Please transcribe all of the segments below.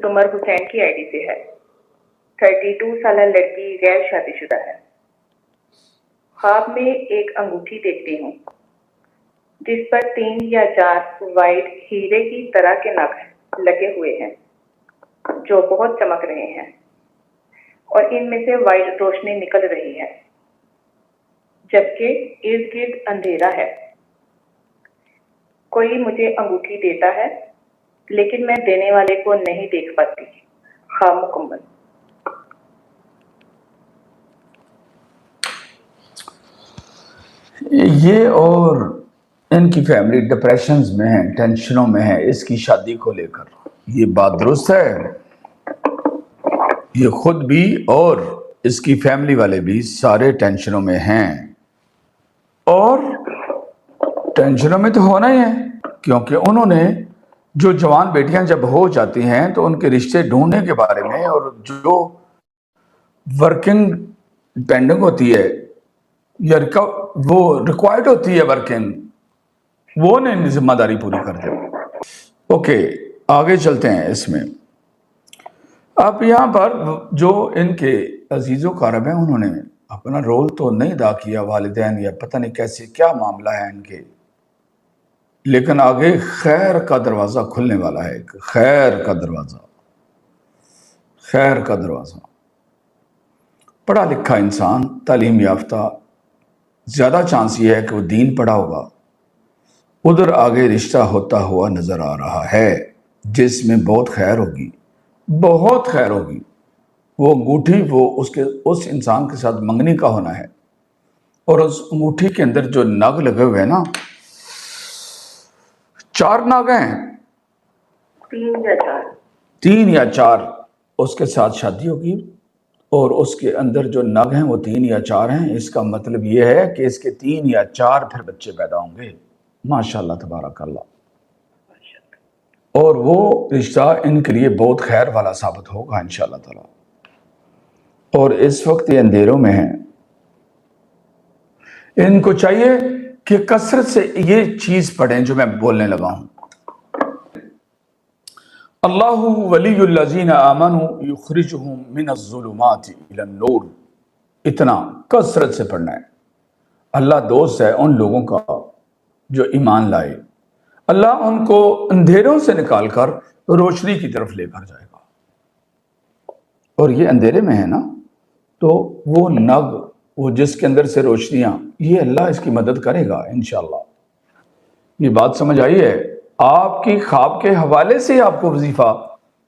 سمر حسین کی I D سے ہے۔ 32 سالہ لڑکی غیر شادی شدہ ہے۔ خواب میں ایک انگوٹھی دیکھتی ہوں جس پر 3 یا 4 وائٹ ہیرے کی طرح کے نگ لگے ہوئے ہیں جو بہت چمک رہے ہیں، اور ان میں سے وائٹ روشنی نکل رہی ہے جبکہ ارد گرد اندھیرا ہے۔ کوئی مجھے انگوٹھی دیتا ہے لیکن میں دینے والے کو نہیں دیکھ پاتی۔ خواب مکمل۔ یہ اور ان کی فیملی ڈپریشنز میں ہے، ٹینشنوں میں ہے اس کی شادی کو لے کر۔ یہ بات درست ہے، یہ خود بھی اور اس کی فیملی والے بھی سارے ٹینشنوں میں ہیں، اور ٹینشنوں میں تو ہونا ہی ہے کیونکہ انہوں نے جو جوان بیٹیاں جب ہو جاتی ہیں تو ان کے رشتے ڈھونڈنے کے بارے میں، اور جو ورکنگ پینڈنگ ہوتی ہے یا وہ ریکوائرڈ ہوتی ہے ورکنگ، وہ نہیں ذمہ داری پوری کرتے۔ اوکے، آگے چلتے ہیں اس میں۔ اب یہاں پر جو ان کے عزیز و اقارب ہیں انہوں نے اپنا رول تو نہیں ادا کیا، والدین یا پتہ نہیں کیسے کیا معاملہ ہے ان کے، لیکن آگے خیر کا دروازہ کھلنے والا ہے، خیر کا دروازہ، خیر کا دروازہ۔ پڑھا لکھا انسان، تعلیم یافتہ، زیادہ چانس یہ ہے کہ وہ دین پڑھا ہوگا، ادھر آگے رشتہ ہوتا ہوا نظر آ رہا ہے جس میں بہت خیر ہوگی، بہت خیر ہوگی۔ وہ انگوٹھی وہ اس انسان کے ساتھ منگنی کا ہونا ہے، اور اس انگوٹھی کے اندر جو نگ لگے ہوئے ہیں نا، 4 نگ ہیں، 3 یا 4، اس کے ساتھ شادی ہوگی، اور اس کے اندر جو نگ ہیں وہ 3 یا 4 ہیں۔ اس کا مطلب یہ ہے کہ اس کے 3 یا 4 پھر بچے پیدا ہوں گے، ماشاءاللہ تبارک اللہ، اور وہ رشتہ ان کے لیے بہت خیر والا ثابت ہوگا انشاءاللہ تعالی۔ اور اس وقت یہ اندھیروں میں ہیں، ان کو چاہیے کہ کثرت سے یہ چیز پڑھیں جو میں بولنے لگا ہوں۔ اللہ ولی الذین آمنوا یخرجہم من الظلمات الی النور، اتنا کثرت سے پڑھنا ہے۔ اللہ دوست ہے ان لوگوں کا جو ایمان لائے، اللہ ان کو اندھیروں سے نکال کر روشنی کی طرف لے کر جائے گا، اور یہ اندھیرے میں ہے نا، تو وہ نگ، وہ جس کے اندر سے روشنیاں، یہ اللہ اس کی مدد کرے گا انشاءاللہ۔ یہ بات سمجھ آئی ہے؟ آپ کی خواب کے حوالے سے آپ کو وظیفہ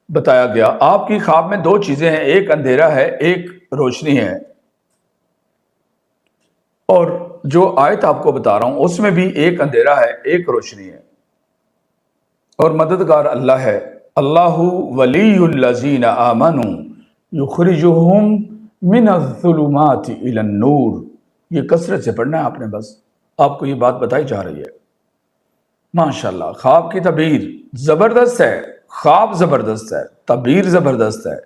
بتایا گیا۔ آپ کی خواب میں 2 چیزیں ہیں، ایک اندھیرا ہے، ایک روشنی ہے، اور جو آیت آپ کو بتا رہا ہوں اس میں بھی ایک اندھیرا ہے، ایک روشنی ہے، اور مددگار اللہ ہے۔ اللہ ولی الذین آمنوا یخرجہم من الظلمات الی النور، یہ کثرت سے پڑھنا ہے آپ نے، بس آپ کو یہ بات بتائی جا رہی ہے۔ ماشاءاللہ، خواب کی تعبیر زبردست ہے، خواب زبردست ہے، تعبیر زبردست ہے،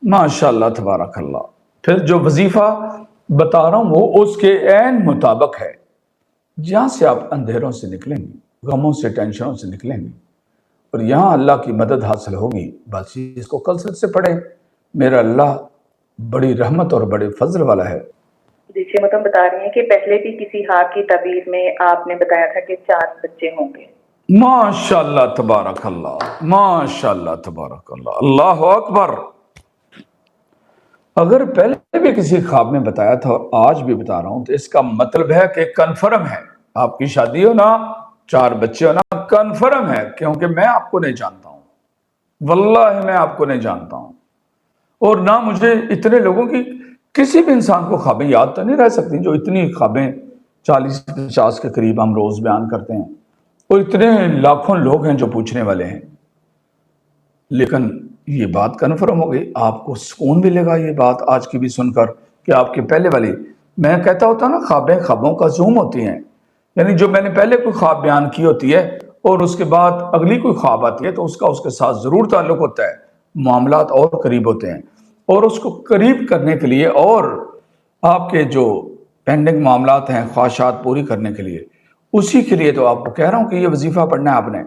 ماشاءاللہ تبارک اللہ۔ پھر جو وظیفہ بتا رہا ہوں وہ اس کے عین مطابق ہے، جہاں سے آپ اندھیروں سے نکلیں گے، غموں سے، ٹینشنوں سے نکلیں گے، اور یہاں اللہ کی مدد حاصل ہوگی۔ بس اس کو کثرت سے پڑھیں، میرا اللہ بڑی رحمت اور بڑے فضل والا ہے۔ جیسے مطلب بتا رہی ہیں کہ پہلے بھی کسی خواب کی تعبیر میں آپ نے بتایا تھا کہ 4 بچے ہوں گے۔ ماشاءاللہ تبارک اللہ، ماشاءاللہ تبارک اللہ، اللہ اکبر۔ اگر پہلے بھی کسی خواب میں بتایا تھا اور آج بھی بتا رہا ہوں تو اس کا مطلب ہے کہ کنفرم ہے، آپ کی شادی ہونا، 4 بچے ہونا کنفرم ہے، کیونکہ میں آپ کو نہیں جانتا ہوں، واللہ میں آپ کو نہیں جانتا ہوں، اور نہ مجھے اتنے لوگوں کی، کسی بھی انسان کو خوابیں یاد تو نہیں رہ سکتی جو اتنی خوابیں 40-50 کے قریب ہم روز بیان کرتے ہیں، اور اتنے لاکھوں لوگ ہیں جو پوچھنے والے ہیں، لیکن یہ بات کنفرم ہو گئی۔ آپ کو سکون ملے گا یہ بات آج کی بھی سن کر کہ آپ کے پہلے والی، میں کہتا ہوتا نا خوابیں خوابوں کا زوم ہوتی ہیں، یعنی جو میں نے پہلے کوئی خواب بیان کی ہوتی ہے اور اس کے بعد اگلی کوئی خواب آتی ہے تو اس کا اس کے ساتھ ضرور تعلق ہوتا ہے، معاملات اور قریب ہوتے ہیں، اور اس کو قریب کرنے کے لیے اور آپ کے جو پینڈنگ معاملات ہیں، خواہشات پوری کرنے کے لیے، اسی کے لیے تو آپ کو کہہ رہا ہوں کہ یہ وظیفہ پڑھنا ہے آپ نے۔